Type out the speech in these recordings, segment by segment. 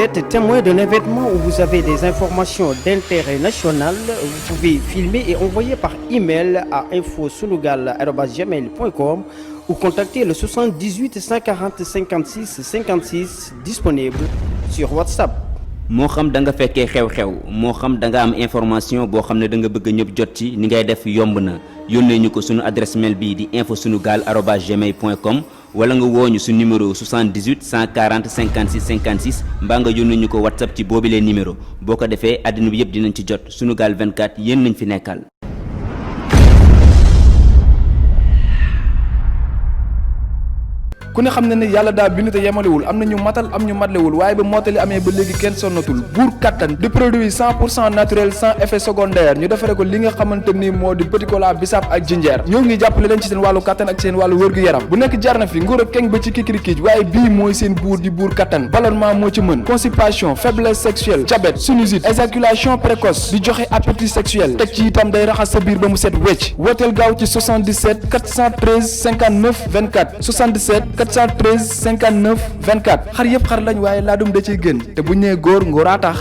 êtes témoin d'un événement où vous avez des informations d'intérêt national, vous pouvez filmer et envoyer par email à infosunugal@gmail.com ou contacter le 78 140 56 56 disponible sur WhatsApp. moo xam da nga fekkee xew-xew moo xam da nga am information boo xam ne da nga bëgg ñëpp jot ci ni ngay def yomb na yónnee ñu ko suñu adresse mail bii di infosunugal@gmail.com wala nga woo ñu su numéro 78 140 56 56 mbaa nga yónnee ñu ko WhatsApp ci boobilee numéro boo ko defee àddina bi yëpp dinañ ci jot Sunugal 24 yéen nañ fi nekkal. ku ne xam na ne yàlla daa bind te yemalewul am na ñu matal am ñu matlewul waaye ba mottali amee ba léegi kenn sonnatul buur kattan di produit 100% naturel sans effet secondaire ñu defare ko li nga xamante ni moo di petit cola bisaab ak jinjeer ñoo ngi jàppale leen ci seen wàllu kattan ak seen wàllu wërgu-yaram bu nekk jar na fi nguur ak keng ba ci kikirikiij waaye bii mooy seen buur di buur kattan ballonnement moo ci mën constipation faiblesse sexuelle diabète sinusite éjaculation précoce di joxe appétit sexuel teg ci itam day raxas sa biir ba mu set wecc wooteel gaaw ci 77 413 59 24 77 413 59 24 xar yëpp xar lañ waaye laadum da ciy gën te bu ñu nee góor ngóoraa tax.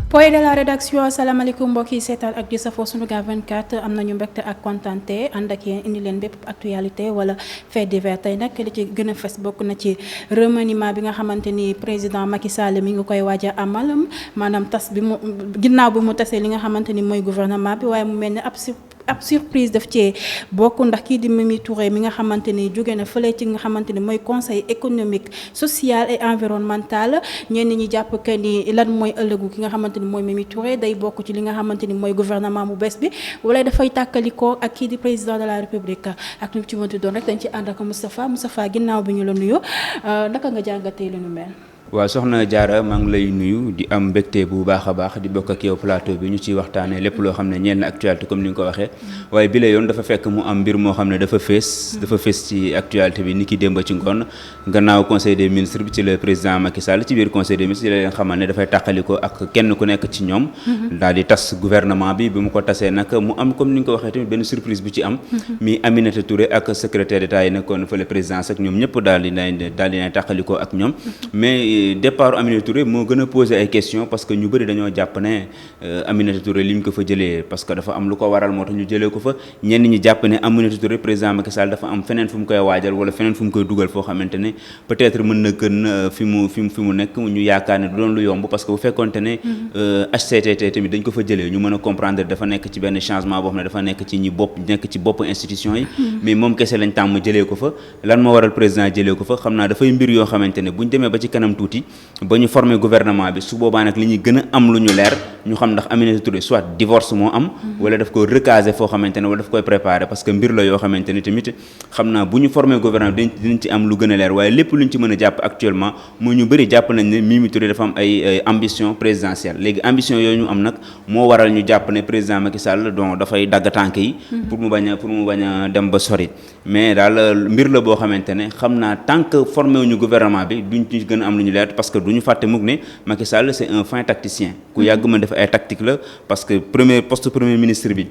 point de la rédaction asalaamaaleykum mbokk yi seetaan ak di safoo Sunugal 24 am nañu mbégte ak kontaante ànd ak yéen indi leen bépp actualité wala fait divers tey nag li ci gën a fes bokk na ci remaniement bi nga xamante ni président Macky Sall mi ngi koy waaj a amal maanaam tas bi mu ginnaaw bi mu tasee li nga xamante ni mooy gouvernement bi waaye mu mel ni ab surprise daf cee bokk ndax kii di Mimi Touré mi nga xamante ni jóge na fële ci nga xamante ni mooy conseil économique social et environnemental ñenn ñi jàpp que ni lan mooy ëllëgu ki nga xamante ni mooy Mimi Touré day bokk ci li nga xamante ni mooy gouvernement bu bees bi wala dafay tàkkalikoo ak kii di président de la république ak lu ci mënti doon rek dañ ci ànd ak Moustapha ginnaaw bi ñu la nuyu naka nga jàngatee lu nu mel. waaw soxna Diarra maa ngi lay nuyu di am mbégte bu baax a baax di bokk ak yow plateau bi ñu ciy waxtaanee lépp loo xam ne ñeel na actualité comme ni nga ko waxee waaye bi la yoon dafa fekk mu am mbir moo xam ne dafa fees ci actualité bi ni ki démb ci ngoon gannaaw conseil des ministres bi ci le président Macky Sall ci biir conseil des ministres ci la leen xamal ne dafay tàqaliko ak kenn ku nekk ci ñoom daal di tas gouvernement bi mu ko tasee nag mu am comme ni nga ko waxee tamit benn surprise bu ci am mi Aminata Touré ak secrétaire d'État yi nekkoon fële présidence ak ñoom ñëpp daal di tàqaliko ak ñoom mais départ Aminata Touré moo gën a poser ay questions parce que ñu bëri dañoo jàpp ne Aminata Touré li ñu ko fa jëlee parce que dafa am lu ko waral moo tax ñu jëlee ko fa ñenn ñi jàpp ne Aminata Touré président Macky Sall dafa am feneen fu mu koy waajal wala feneen fu mu koy dugal foo xamante ne peut-être mën na gën fi mu nekk ñu yaakaar ne du doon lu yomb parce que bu fekkonte ne HCCT tamit dañ ko fa jëlee ñu mën a comprendre dafa nekk ci benn changement boo xam ne dafa nekk ci bopp institution yi mais moom kese lañ tàmm jëlee ko fa lan moo waral président jëlee ko fa xam naa dafay mbir yoo xamante ne buñ demee ba ci kanam tuuti ba ñu former gouvernement bi su boobaa nag li ñuy gën a am lu ñu leer ñu xam ndax Aminata Touré soit divorce moo am wala daf ko recaser foo xamante ne wala daf koy préparer parce que mbir la yoo xamante ne tamit xam naa bu ñu former gouvernement bi dinañ ci am lu gën a leer waaye lépp lu ñu ci mën a jàpp actuellement moo ñu bëri jàpp nañ ne Mimi Touré dafa am ay ambition présidentielle léegi ambition yooyu ñu am nag moo waral ñu jàpp ne président Macky Sall donc dafay dagg tànk yi pour mu bañ a dem ba sori mais daal mbir la boo xamante ne xam naa tant que formé wuñu gouvernement bi duñ ci gën a am lu ñu leer parce que du ñu fàtte mukk ne Macky Sall c'est un fin tacticien ku yàgg mën def ay tactique la parce que poste premier ministre bi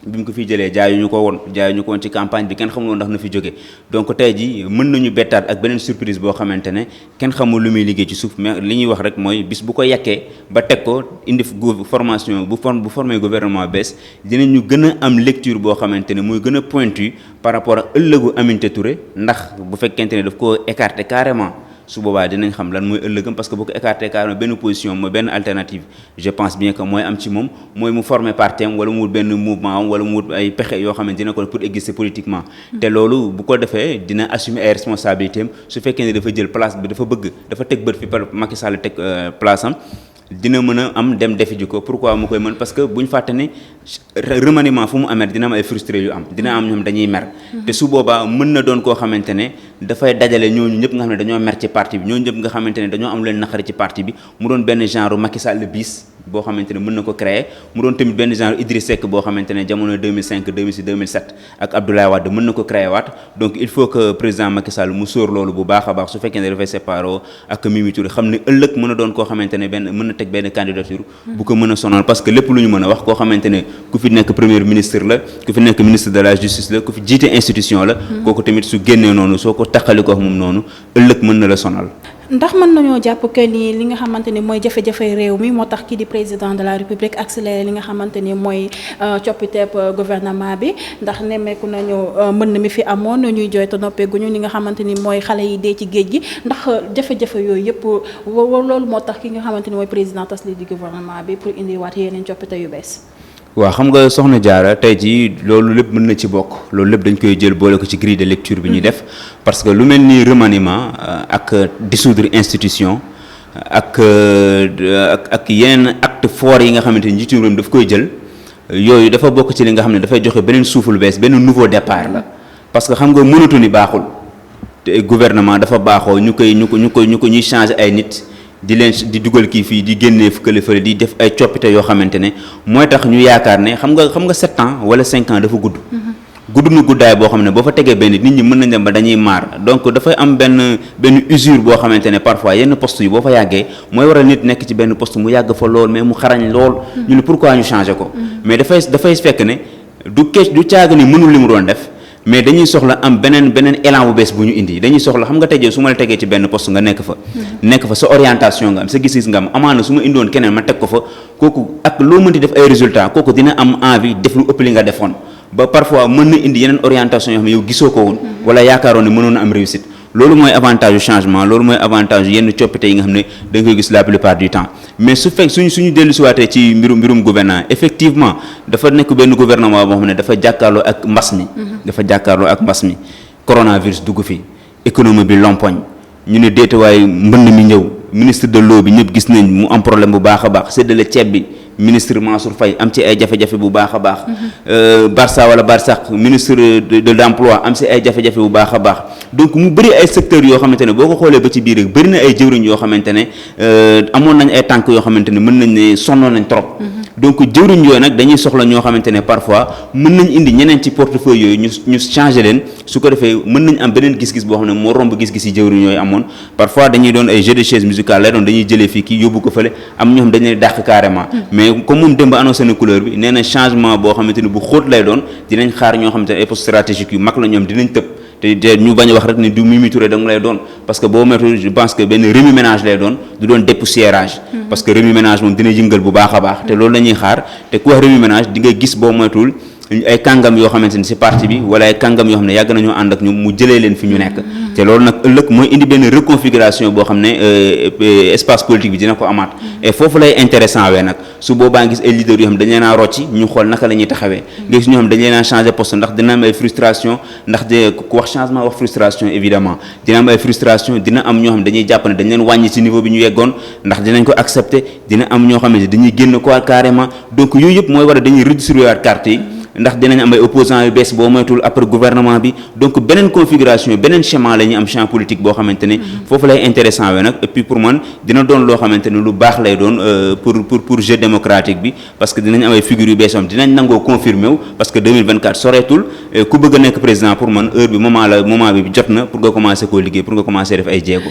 mu ko fi jëlee jaayuñu ko woon ci campagne bi kenn xamul woon ndax na fi jóge donc tey ji mën nañu bettaat ak beneen surprise boo xamante ne kenn xamul lu muy liggéey ci suuf mais li ñuy wax rek mooy bis bu ko yàkkee ba teg ko indi formation bu formé gouvernement bees dinañu gën a am lecture boo xamante ne muy gën a pointu par rapport ak ëllëgu Aminata Touré ndax bu fekkente ne daf ko écarté carrément su boobaa dinañ xam lan mooy ëllëgam parce que bu ko écarté carrément benn position mooy benn alternative je pense bien que mooy am ci moom mooy mu former parti am wala mu wut benn mouvement am wala mu wut ay pexe yoo xam ne dina ko pour exister politiquement te loolu bu ko defee dina assumer ay responsabilités am su fekkee ne dafa jël place bi dafa teg bët fi par Macky Sall teg place am dina mën a am dem defi ji ko pourquoi mu koy mën parce que bu ñu fàtte ne remaniement fu mu amee dina am ay frustré yu am dina am ñoom dañuy mer te su boobaa mën na doon koo xamante ne dafay dajale ñooñu ñëpp nga xam ne dañoo mer ci parti bi ñooñu ñëpp nga xamante ne dañoo am leen naqari ci parti bi mu doon benn genre Macky Sall bis boo xamante ne mën na ko créer mu doon tamit benn genre Idriss Seck boo xamante ne jamono 2005 2006 2007 ak Abdoulaye Wade mën na ko créer waat donc il faut que président Macky Sall mu sóor loolu bu baax a baax su fekkee ne dafay séparé ak Mimi Touré xam ne ëllëg mën a doon koo xamante ne mën na teg benn candidature bu ko mën a sonal parce que lépp lu ñu mën a wax koo xamante ne ku fi nekk premier ministre la ku fi nekk ministre de la justice la ku fi jiite institution la kooku tamit su génnee noonu soo ko taxali ko moom noonu ëllëg mën na la sonal. ndax mën nañoo jàpp que ni li nga xamante ni mooy jafe-jafe réew mi moo tax kii di président de la république accéléré li nga xamante ni mooy coppiteeb gouvernement bi ndax nemmeeku nañu mbënn mi fi amoon ñuy jooy te noppeeguñu li nga xamante ni mooy xale yi dee ci géej gi ndax jafe-jafe yooyu yëpp loolu moo tax ki nga xamante ni mooy président tas li di gouvernement bi pour indiwaat yeneen coppite yu bees. waaw xam nga soxna Diarra tey jii loolu lépp mën na ci bokk loolu lépp dañ koy jël boole ko ci grille de lecture bi ñuy def parce que lu mel ni remaniement ak dissoudre institution ak yeneen acte fort yi nga xamante ni njiitu réew daf koy jël yooyu dafa bokk ci li nga xam ne dafay joxe beneen souffle bees benn nouveau départ la parce que xam nga mënatu ni baaxul te gouvernement dafa baaxoo ñu ñuy changer ay nit di leen di dugal kii fii di génnee kële fële di def ay coppite yoo xamante ne mooy tax ñu yaakaar ne xam nga 7 ans wala 5 ans dafa gudd. gudd na guddaay boo xam ne boo fa tegee benn nit ñi mën nañ dem ba dañuy maar donc dafay am benn usure boo xamante ne parfois yenn poste yi boo fa yàggee mooy waral nit nekk ci benn poste mu yàgg fa lool mais mu xarañ lool. ñu ne pourquoi ñu changer ko. mais dafay fekk ne du caag ni mënul li mu doon def. mais dañuy soxla am beneen élan bu bees bu ñu indi dañuy soxla xam nga tey su ma la tegee ci benn poste nga nekk fa sa orientation nga am sa gis-gis nga am amaana su ma indoon keneen ma teg ko fa kooku ak loo mënti def ay résultats kooku dina am envie def lu ëpp li nga defoon ba parfois mën na indi yeneen orientation yoo xam ne yow gisoo ko woon wala yaakaaroon ne mënoon na am réussite loolu mooy avantage du changement loolu mooy avantage yenn coppite yi nga xam ne da nga koy gis la plupart du temps mais suñu dellu siwaatee ci mbirum gouvernement effectivement dafa nekk benn gouvernement boo xam ne dafa jàkkaarloo ak mbas mi coronavirus dugg fi économie bi lompoñ ñu ne déetawaay mbënd mi ñëw ministre de l'eau bi ñëpp gis nañ mu am problème bu baax a baax séddale ceeb bi ministre Mansour Faye am ci ay jafe-jafe bu baax a baax Barça wala Barsax ministre de l'emploi am ci ay jafe-jafe bu baax a baax donc mu bëri ay secteurs yoo xamante ne boo ko xoolee ba ci biir rek bëri na ay jëwriñ yoo xamante ne amoon nañ ay tànk yoo xamante ne mën nañ ne sonnoon nañ trop donc jëwriñ yooyu nag dañuy soxla ñoo xamante ne parfois mën nañ indi ñeneen ci portefeuille yooyu ñu changer leen su ko defee mën nañ am beneen gis-gis boo xam ne moo romb gis-gis yi jëwriñ yooyu amoon parfois dañuy doon ay jeu de chaise musicale lay doon dañuy jëlee fii kii yóbbu ko fële am ñoo xam dañ leen dàq carrément mais comme moom démb annoncé na couleur bi nee na changement boo xamante ne bu xóot lay doon dinañ xaar ñoo xamante ne ay postes stratégiques yu mag la ñoom dinañ tëb te ñu bañ a wax rek ne du Mimi Touré danga lay doon parce que boo météo je pense que benn remue-ménage lay doon du doon dépoussiérage parce que remue-ménage moom dina yëngal bu baax a baax te loolu la ñuy xaar te ku wax remue-ménage di nga gis boo moytuwul ay kàngam yoo xamante ni ci parti bi wala ay kàngam yoo xam ne yàgg nañoo ànd ak ñoom mu jëlee leen fi ñu nekk te loolu nag ëllëg mooy indi benn reconfiguration boo xam ne espace politique bi dina ko amaat et foofu lay intéressant wee nag su boobaa gis ay leaders yoo xam dañ leen a rocci ñu xool naka la ñuy taxawee nga gis ñoo xam dañ leen a changer poste ndax dina am ay frustration ndax ku wax changement wax frustration évidemment dina am ay frustration dina am ñoo xam dañuy jàpp ne dañ leen wàññi ci niveau bi ñu yeggoon ndax dinañ ko accepter dina am ñoo xam ne dañuy génn ko carrément donc yooyu yëpp mooy war a dañuy redistribuer carte yi ndax dinañ am ay opposants yu bees boo moytul après gouvernement bi donc beneen configuration beneen schéma la ñuy am champ politique boo xamante ne foofu lay intéressant we nag et puis pour man dina doon loo xamante ne lu baax lay doon pour jeu démocratique bi parce que dinañ am ay figures yu bees am dinañ nangoo confirmer wu parce que 2024 soreetul ku bëgg a nekk président pour man heure bi moment bi jot na pour nga commencer koo liggéey pour nga commencer def ay jéego.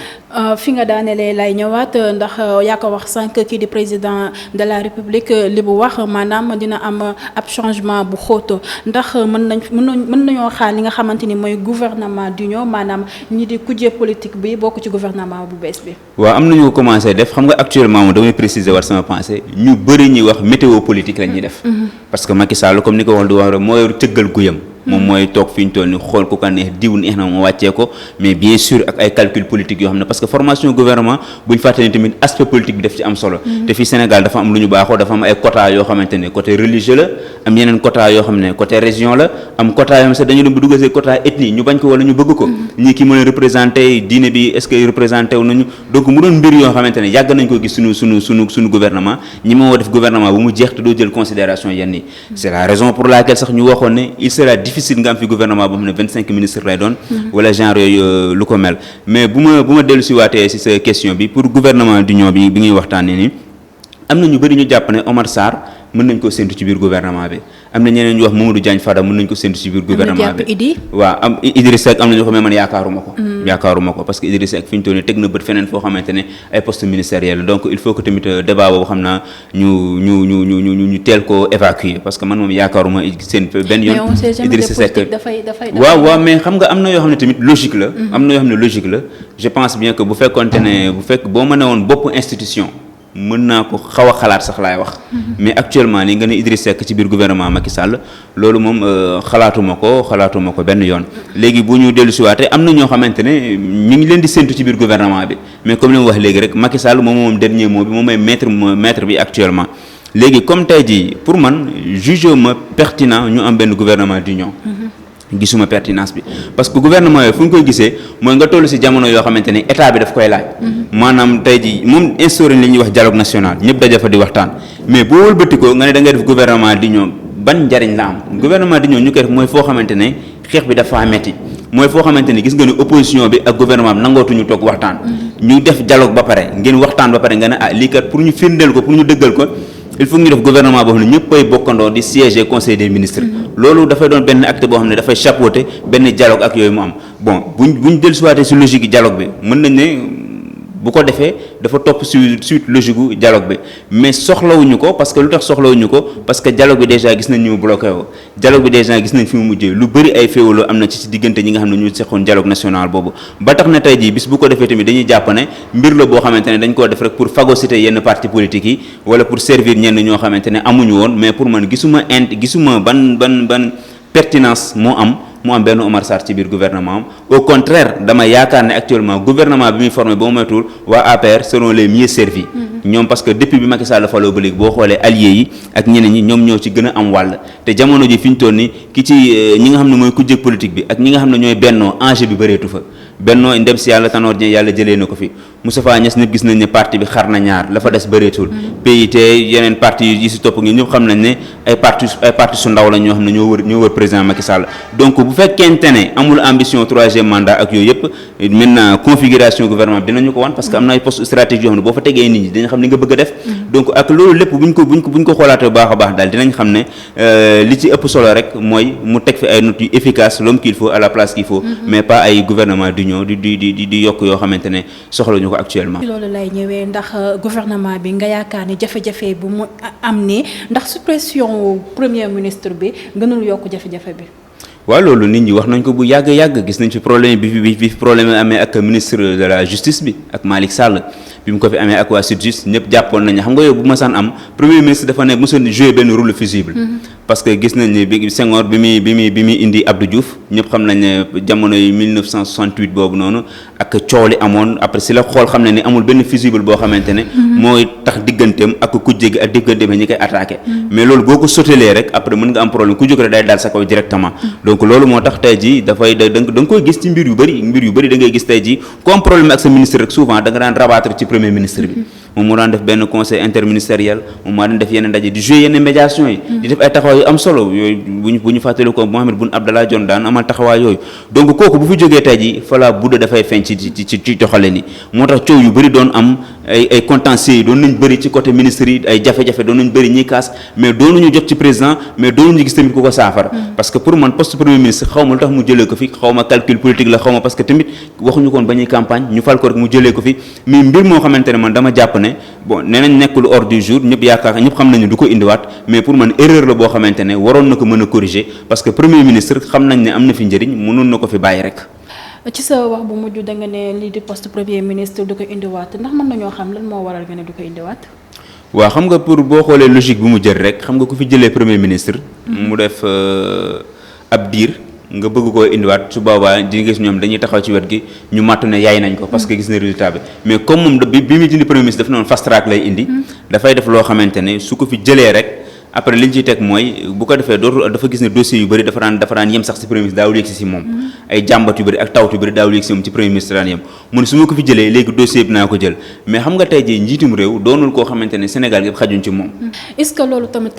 fi nga daanelee lay ñëwaat ndax yaa ko wax sànq kii di président de la république li bu wax maanaam dina am ab changement bu xóoto ndax mën nañoo xaar li nga xamante ni mooy gouvernement d'union maanaam ñi di kujje politique bi bokk ci gouvernement bu bees bi. waaw am nañu ko commencé def xam nga actuellement moom damay préciser war sama pensée ñu bëri ñuy wax météo politique la ñuy def. parce que Macky Sall comme ni ko wax du wax rek moo yor cëggal guyam. moom mooy toog fi ñu toll ni xool ku ko neex diw neex na mu wàccee ko mais bien sûr ak ay calcul politique yoo xam ne parce que formation gouvernement bu ñu fàtte ni tamit aspect politique bi daf ci am solo te fii Sénégal dafa am lu ñu baaxoo dafa am ay quota yoo xamante ne côté religieux la am yeneen quota yoo xam ne côté région la am quota yoo xam ne sax dañu dem bu duggasee quota ethnie ñu bañ ko wala ñu bëgg ko ñii ki mën a représenté diine bi est-ce que représenté wu nañu donc mu doon mbir yoo xamante ne yàgg nañ ko gis suñu gouvernement ñi moo def gouvernement bu mu jeex te doo jël considération yenn yi c'est la raison pour laquelle sax ñu waxoon ne il sera difficile nga am fi gouvernement boo xam ne 25 ministres lay doon wala genre yooyu lu ko mel mais bu ma dellu si waatee si sa question bi pour gouvernement d'union bi ñuy waxtaanee ni am na ñu bëri ñu jàpp ne Omar Sarr mën nañ koo séntu ci biir gouvernement bi am na ñeneen ñu wax Mamadou Diagne Fada mën nañ ko séntu ci biir gouvernement bi waaw am Idrissa Seck am nañu ko mais man yaakaaruma ko parce que Idrissa Seck fi ñu toll nii teg na bët feneen foo xamante ne ay poste ministériel donc il faut que tamit débat boobu xam naa ñu teel ko évacuer parce que man moom yaakaaruma seen benn yoon Idrissa Seck waaw mais xam nga am na yoo xam ne tamit logique la je pense bien que bu fekk boo mënee woon bopp institution mën naa ko xaw a xalaat sax laay wax mais actuellement li nga ne Idrissa Seck ci biir gouvernement Macky Sall loolu moom xalaatuma ko benn yoon léegi bu ñu dellu siwaatee am na ñoo xamante ne ñu ngi leen di séntu ci biir gouvernement bi mais comme li mu wax léegi rek Macky Sall moom dernier mot bi moom mooy maître bi actuellement léegi comme tey jii pour man juge ma pertinent ñu am benn gouvernement d'union gisuma pertinence bi parce que gouvernement yooyu fu ñu koy gisee mooy nga toll ci jamono yoo xamante ne état bi daf koy laaj maanaam tey ji moom instauré li ñuy wax dialogue national ñëpp daja fa di waxtaan mais boo wëlbatikoo nga ne da ngay def gouvernement d'union ban njariñ la am gouvernement d'union ñu koy def mooy foo xamante ne xeex bi dafa metti mooy foo xamante ne gis nga ne opposition bi ak gouvernement bi nangootuñu toog waxtaan ñu def dialogue ba pare ngeen waxtaan ba pare nga ne lii kat pour ñu firndeel ko pour ñu dëggal ko il faut ñu def gouvernement boo xam ne ñëpp ay bokkandoo di siéger conseil des ministres loolu dafay doon benn acte boo xam ne dafay chapeauter benn dialogue ak yooyu mu am bon buñ dellusiwaatee ci logique dialogue bi mën nañ ne bu ko defee dafa topp suite logique gu dialogue bi mais soxlawuñu ko parce que lu tax soxlawuñu ko parce que dialogue bi déjà gis nañ ñu bloqué woo dialogue bi déjà gis nañ fi mu mujjee lu bëri ay féewaloo am na ci diggante ñi nga xam ne ñu seqoon dialogue national boobu ba tax na tey jii bis bu ko defee tamit dañuy jàpp ne mbir la boo xamante ne dañ koo def rek pour phagocyter yenn parti politique yi wala pour servir ñenn ñoo xamante ne amuñu woon mais pour man gisuma ban pertinence moo am benn Omar Sarr ci biir gouvernement am au contraire dama yaakaar ne actuellement gouvernement bi muy formé ba mu moytuwul waa APR seront les mieux servis ñoom parce que depuis bi Macky Sall faloo ba léegi boo xoolee alliés yi ak ñeneen ñi ñoom ñoo ci gën a am wàll te jamono ji fi ñu toll ni ki ci ñi nga xam ne mooy kujje politique bi ak ñi nga xam ne ñooy bennoo enjeu bi bëreetu fa bennoo ndem si yàlla Tanor Dieng yàlla jëlee na ko fi Moustapha Niasse ñëpp gis nañ ne parti bi xar na ñaar la fa des bëreetul PIT yeneen parti yi si topp ngi ñëpp xam nañ ne ay parti su ndaw la ñoo xam ne ñoo wër président Macky Sall donc bu fekkente ne amul ambition troisième mandat ak yooyu yëpp maintenant configuration gouvernement bi dinañu ko wan parce que am na ay poste stratégie yoo xam ne boo fa tegee nit ñi dañu xam li nga bëgg a def donc ak loolu lépp buñ ko xoolaatee bu baax a baax daal dinañ xam ne li ci ëpp solo rek mooy mu teg fi ay notes yu efficace l'homme qu'il faut à la place qu'il faut mais pas ay gouvernement d'union di yokk yoo xamante ne soxla ñu ko actuellement. loolu lay ñëwee ndax gouvernement bi nga yaakaar ni jafe-jafe bu mu am ni ndax suppression premier ministre bi gënul yokk jafe-jafe bi. waaw loolu nit ñi wax nañ ko bu yàgg gis nañ fi problème bi problème amee ak ministre de la justice bi ak Malick Sall bi mu ko fi amee ak waa SYTJUST ñëpp jàppoon nañ xam nga yow bu ma saan am premier ministre dafa ne mosoon jouer benn rôle fusible parce que gis nañ ne bi Senghor bi muy indi Abdou Diouf ñëpp xam nañ ne jamono yi 1968 boobu noonu ak coow li amoon après si la xool xam ne ni amul benn fusible boo xamante ne mooy tax digganteem ak kujje gi ak digganteem ñi koy attaqué mais loolu boo ko sotelee rek après mën nga am problème ku jóg rek day daal sa kaw directement donc loolu moo tax tey jii dafay da nga koy gis ci mbir yu bëri da ngay gis tey jii ku am problème ak sa ministre rek souvent da nga daan rabattre ci premier ministre bi moom moo daan def benn conseil interministériel moom moo daan def yenn ndaje di jouer yenn médiation yi di def ay taxawaay yu am solo yooyu bu ñu fàttali ko Mohamed Boun Abdallah Dionne daan amal taxawaay yooyu donc kooku bu fi jógee tey jii fala budda dafay feeñ ci doxale ni moo tax coow yu bëri doon am ay contentieux yi doon nañ bëri ci côté ministre yi ay jafe-jafe doon nañ bëri ñiy kaas mais doonuñu jot ci président mais doonuñu gis tamit ku ko saafara parce que pour man poste premier ministre xaw ma lu tax mu jëlee ko fi xaw ma calcul politique la xaw ma parce que tamit waxuñu koon ba ñuy campagne ñu fal ko rek mu jëlee ko fi mais mbir moo xamante ne man dama jàpp ne bon nee nañ nekk lu ordre du jour ñëpp xam nañu du ko indiwaat mais pour man erreur la boo xamante ne waroon na ko mën a corriger parce que premier ministre xam nañ ne am na fi njëriñ mënoon na ko fi bàyyi rek. ci sa wax bu mujj da nga ne lii di poste premier ministre du ko indiwaat ndax mën nañoo xam lan moo waral nga ne du ko indiwaat. waaw xam nga pour boo xoolee logique bi mu jël rek xam nga ku fi jëlee premier ministre. mu def ab diir. nga bëgg koo indiwaat su boobaa di nga gis ñoom dañuy taxaw ci wet gi ñu màttu ne yaay nañ ko parce que gis na résultat bi mais comme moom bi muy dindi premier ministre daf noonu fast track lay indi dafay def loo xamante ne su ko fi jëlee rek après li ñu ciy teg mooy bu ko defee dootul dafa gis ne dossier yu bëri dafa daan yem sax ci premier ministre daawul yegg si moom ay jàmbat yu bëri ak tawat yu bëri daawul yegg si moom ci premier ministre daan yem mu ne su ma ko fi jëlee léegi dossier bi naa ko jël mais xam nga tey jii njiitum réew doonul koo xamante ne Sénégal yëpp xajuñ ci moom. est-ce que loolu tamit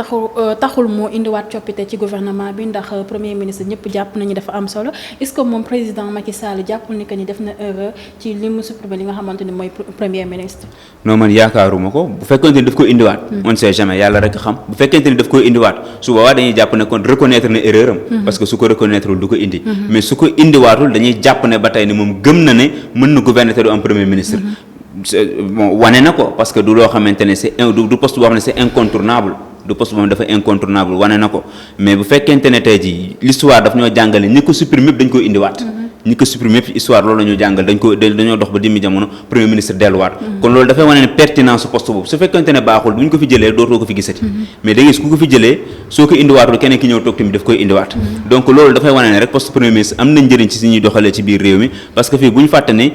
taxul moo indiwaat coppite ci gouvernement bi ndax premier ministre ñëpp jàpp nañu dafa am solo est-ce que moom président Macky Sall jàppul ni que ni def na erreur ci li mu supprimer li nga xamante ni mooy premier ministre. non man yaakaaruma ko bu fekkente ni daf ko indiwaat. on sait jamais yàlla rek xam bu fekkente fekkente ni daf koy indiwaat su boobaa dañuy jàpp ne kon reconnaître na erreur am parce que su ko reconnaître du ko indi mais su ko indiwaatul dañuy jàpp ne ba tey ni moom gëm na ne mën na gouverner te du am premier ministre bon wane na ko parce que du loo xamante ne c'est du poste boo xam ne c'est incontournable du poste boo xam ne dafa incontournable wane na ko mais bu fekkente ne tey jii l'histoire daf ñoo jàngale ñi ko supprimer yëpp dañ koy indiwaat ñi ko supprimer yëpp histoire loolu la ñu jàngal dañoo dox ba dimmi jamono premier ministre delluwaat kon loolu dafay wane ne pertinence poste boobu su fekkente ne baaxul bu ñu ko fi jëlee dootoo ko fi gisati mais da ngay gis ku ko fi jëlee soo ko indiwaatul keneen ki ñëw toog tamit daf koy indiwaat donc loolu dafay wane ne rek poste premier ministre am na njëriñ ci si ñuy doxalee ci biir réew mi parce que fii bu ñu fàtte ne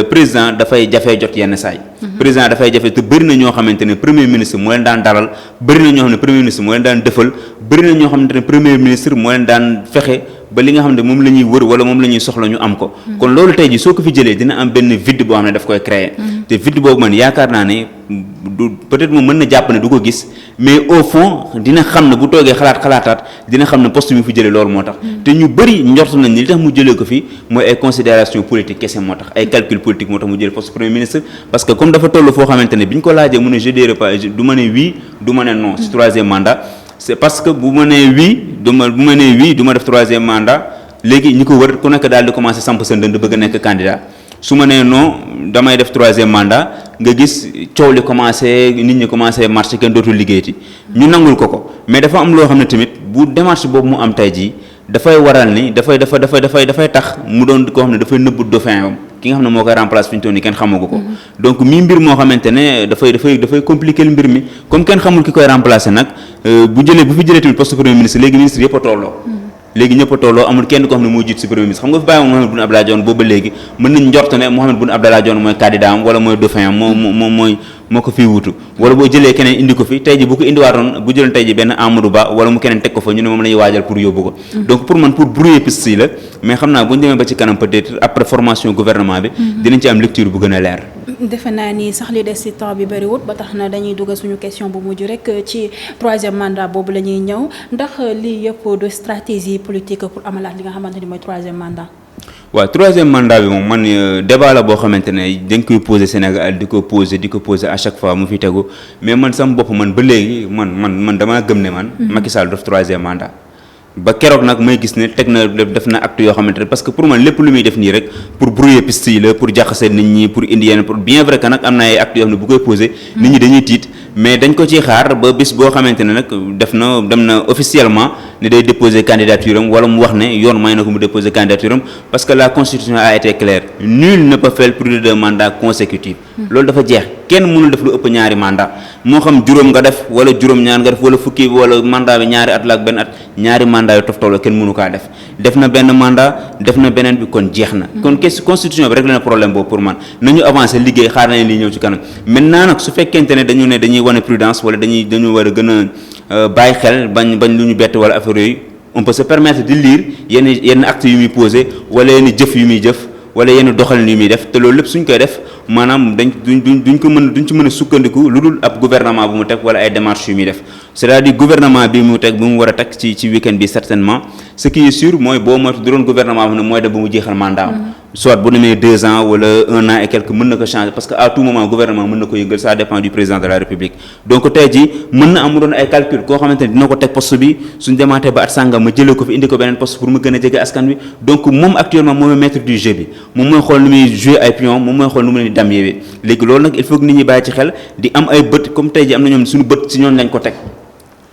président dafay jafee jot yenn saay président dafay jafe te bëri na ñoo xamante ne premier ministre moo leen daan dalal bëri na ñoo xam ne premier ministre moo leen daan defal bëri na ñoo xamante ne premier ministre moo leen daan fexe ba li nga xam ne moom la ñuy wër wala moom la ñuy soxla ñu am ko kon loolu tey ji soo ko fi jëlee dina am benn vide boo xam ne daf koy créer te vide boobu man yaakaar naa ne du peut-être moom mën na jàpp ne du ko gis mais au fond dina xam ne bu toogee xalaataat dina xam ne poste bi mu fi jëlee loolu moo tax te ñu bëri njort nañ ni li tax mu jëlee ko fi mooy ay considération politique kese moo tax ay calcul politique moo tax mu jëlee poste premier ministre parce que comme dafa toll foo xamante ne bi ñu ko laajee mu ne je dirais pas du ma ne oui du ma ne non ci troisième mandat c'est parce que bu ma nee oui du ma def troisième mandat léegi ñi ko wër ku nekk daal di commencer samp sa ndënd bëgg a nekk candidat su ma nee non damay def troisième mandat nga gis coow li commencé nit ñi commencé marché kenn dootul liggéeyati ñu nangul ko mais dafa am loo xam ne tamit bu démarche boobu mu am tey jii dafay waral ni dafay tax mu doon koo xam ne dafay nëbbu dauphin am ki nga xam ne moo koy remplacer fi ñu toll nii kenn xamagu ko donc mii mbir moo xamante ne dafay compliquer mbir mi comme kenn xamul ki koy remplacer nag bu fi jëlee tamit poste premier ministre léegi ministre yëpp a tolloo léegi ñëpp a tolloo amul kenn ko xam ne moo jiit ci premier ministre xam nga fi bàyyi Mahammed Boun Abdallah Dionne boobu ba léegi mën nañ njort ne Mahammed Boun Abdallah Dionne mooy candidat am wala mooy dauphin am moo ko fii wutu wala boo jëlee keneen indi ko fi tey ji bu ko indiwaatoon bu jëloon tey ji benn Amadou Ba wala mu keneen teg ko fa ñu ne moom la ñuy waajal pour yóbbu ko donc pour man pour brouiller piste yi la mais xam naa bu ñu demee ba ci kanam peut-être après formation gouvernement bi dinañ ci am lecture bu gën a leer defe naa ni sax li des ci temps bi bëriwut ba tax na dañuy dugg suñu question bu mujj rek ci troisième mandat boobu la ñuy ñëw ndax lii yëpp de stratégie politique pour amalaat li nga xamante ni mooy troisième mandat. waaw troisième mandat bi moom man débat la boo xamante ne dañ koy poser Sénégal di ko poser à chaque fois mu fi tegu mais man sama bopp man ba léegi man damaa gëm ne man. Macky Sall def troisième mandat. ba keroog nag may gis ne def na acte yoo xamante ne parce que pour man lépp lu muy def nii rek pour brouiller piste yi la pour jaxase nit ñi pour indi yenn pour bien vrai que nag am na ay actes yoo xam ne bu koy poser nit ñi dañuy tiit mais dañ ko ciy xaar ba bis boo xamante ne nag dem na officiellement ne day déposer candidature am wala mu wax ne yoon may na ko mu déposer candidature am parce que la constitution a été claire nul ne peut faire plus de 2 mandats consécutifs loolu dafa jeex kenn mënul def lu ëpp ñaari mandat moo xam juróom nga def wala juróom-ñaar nga def wala fukki wala mandat bi ñaari at la ak benn at ñaari mandat yu toftaloo kenn mënu kaa def na benn mandat def na beneen bi kon jeex na kon constitution bi réglé na problème boobu pour man nañu avancer liggéey xaar nañ li ñëw ci kanam maintenant nag su fekkente ne dañuy wane prudence wala dañu war a gën a bàyyi xel bañ lu ñu bett wala affaire yooyu on peut se permettre de lire yenn actes yu muy poser wala yenn jëf yu muy jëf wala yenn doxalin yu muy def te loolu lépp suñ koy def maanaam duñ ci mën a sukkandiku lu dul ab gouvernement bu mu teg wala ay démarches yu muy def c'est-à-dire gouvernement bi mu teg bu mu war a teg ci week-end bi certainement ce qui est sûr mooy boo moytu du doon gouvernement bi ne mooy dem ba mu jeexal mandat soit bu demee 2 ans wala 1 an et quelques mën na ko changer parce que à tout moment gouvernement mën na ko yëngal ça dépend du président de la république donc tey jii mën na am mu doon ay calcul koo xamante ne dina ko teg poste bi suñ demaatee ba at sàngam ma jëlee ko fi indi ko beneen poste pour mu gën a jege askan wi donc moom actuellement moom mooy maître du jeu bi moom mooy xool nu muy jouer ay pion moom mooy xool nu mu leen di dam yeewee léegi loolu nag il faut que nit ñi bàyyi ci xel di am ay bët comme tey jii am na ñoom ne suñu bët ci ñoom lañ ko teg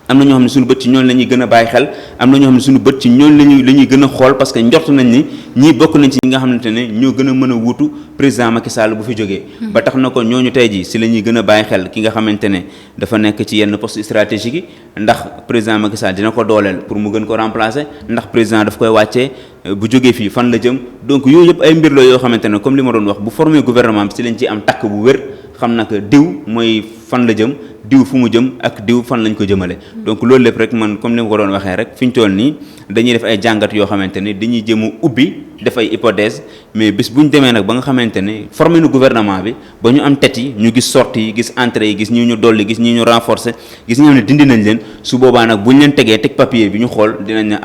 am na ñoo xam ne suñu bët ci ñoom la ñuy gën a bàyyi xel am na ñoo xam ne suñu bët ci ñoom la ñuy gën a xool parce que njort nañ ni ñii bokk nañ ci ñi nga xamante ne ñoo gën a mën a wuutu président Macky Sall bu fi jógee ba tax na ko ñooñu tey jii si la ñuy gën a bàyyi xel ki nga xamante ne dafa nekk ci yenn poste stratégique yi ndax président Macky Sall dina ko dooleel pour mu gën ko remplacer ndax président daf koy wàccee bu jógee fii fan la jëm donc yooyu yëpp ay mbir la yoo xamante ne comme li ma doon wax bu former gouvernement bi si lañ ci am takk bu wér xam na que diw mooy fan la jëm diw fu mu jëm ak diw fan lañ ko jëmale donc loolu lépp rek man comme ni ma ko doon waxee rek fi ñu toll nii dañuy def ay jàngat yoo xamante ne dañuy jëm a ubbi def ay hypothèse mais bis bu ñu demee nag ba nga xamante ne formé nu gouvernement bi ba ñu am tête yi ñu gis sortie yi gis entrée yi gis ñi ñu dolli gis ñi ñu renforcer gis ñi ne dindi nañ leen su boobaa nag bu ñu leen tegee teg papier bi ñu xool dinañ ne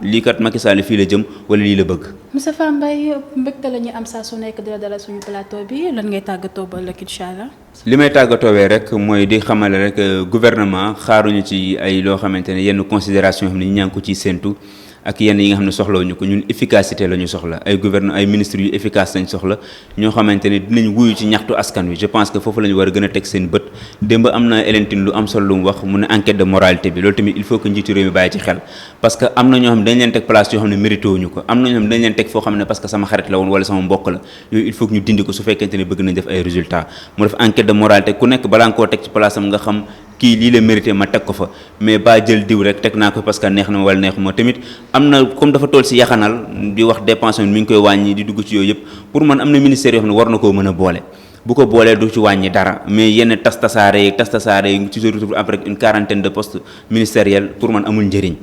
lii kat Macky Sall fii la jëm wala lii la bëgg. Moustapha Mbaye mbégte la ñuy am saa su nekk di la dalal suñu plateau bi lan ngay tàggatoo ba ëllëg incha allah. li may tàggatoowee rek mooy di xamale rek gouvernement xaaruñu ci ay loo xamante ne yenn considération xam ne ñaa ngi ko ciy séentu ak yenn yi nga xam ne soxlawuñu ko ñun efficacité la ñu soxla ay ministres yu efficace lañ soxla ñoo xamante ne dinañ wuyu ci ñaxtu askan wi je pense que foofu la ñu war a gën a teg seen bët démb am na Hélène Tine lu am solo lu mu wax mu ne enquête de moralité bi loolu tamit il faut que njiitu réew mi bàyyi ci xel parce que am na ñoo xam ne dañ leen teg place yoo xam ne mérité wuñu ko am na ñoo xam ne dañ leen teg foo xam ne parce que sama xarit la woon wala sama mbokk la yooyu il faut que ñu dindi ko su fekkente ne bëgg nañ def ay résultats mu def enquête de moralité ku nekk balaa nga koo teg ci place am nga xam kii lii la mérité ma teg ko fa mais ba jël diw rek teg naa ko parce que neex na ma wala neexuma tamit am na comme dafa toll si yaxanal di wax dépense mi ngi koy wàññi di dugg ci yooyu yëpp pour man am na ministère yoo xam ne war na koo mën a boole bu ko boolee du ci wàññi dara mais yenn tas tasaare yi ci se retrouve après une quarantaine de postes ministériels pour man amul njëriñ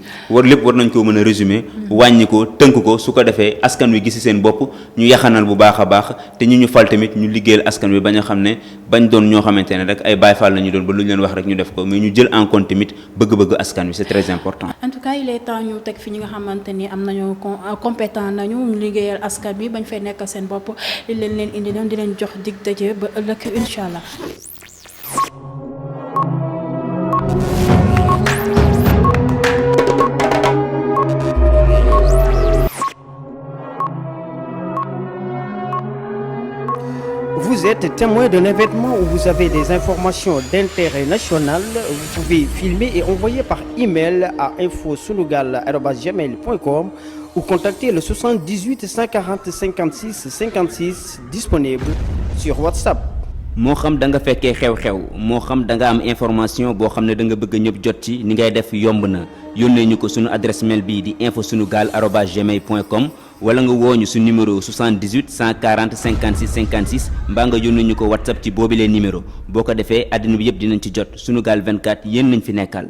lépp war nañ koo mën a résumer wàññi ko tënk ko su ko defee askan wi gisi seen bopp ñu yaxanal bu baax a baax te ñu fal tamit ñu liggéeyal askan wi bañ a xam ne bañ doon ñoo xamante ne rek ay Baay Faal la ñu doon ba lu ñu leen wax rek ñu def ko mais ñu jël en compte tamit bëgg-bëgg askan wi c'est très important. en tout cas il est temps ñu teg fi ñi nga xamante ni am nañu compétent nañu liggéeyal askan wi bañ fay nekk seen bopp li leen indi leen di leen jox dig daje ba ëllëg incha allah. Vous êtes témoin d'un événement où vous avez des informations d'intérêt national, vous pouvez filmer et envoyer par email à infosunugal@gmail.com ou contacter le 78 140 56 56 disponible sur WhatsApp. moo xam da nga fekkee xew-xew moo xam da nga am information boo xam ne da nga bëgg ñëpp jot ci ni ngay def yomb na yónnee ñu ko sunu adresse mail bii di infosunugal@gmail.com wala nga wooñu su numéro 78 140 56 56 mbaa nga yónnee ñu ko WhatsApp ci boobilee numéro boo ko defee àddina bi yëpp dinañ ci jot Sunugal 24 yéen nañ fi nekkal.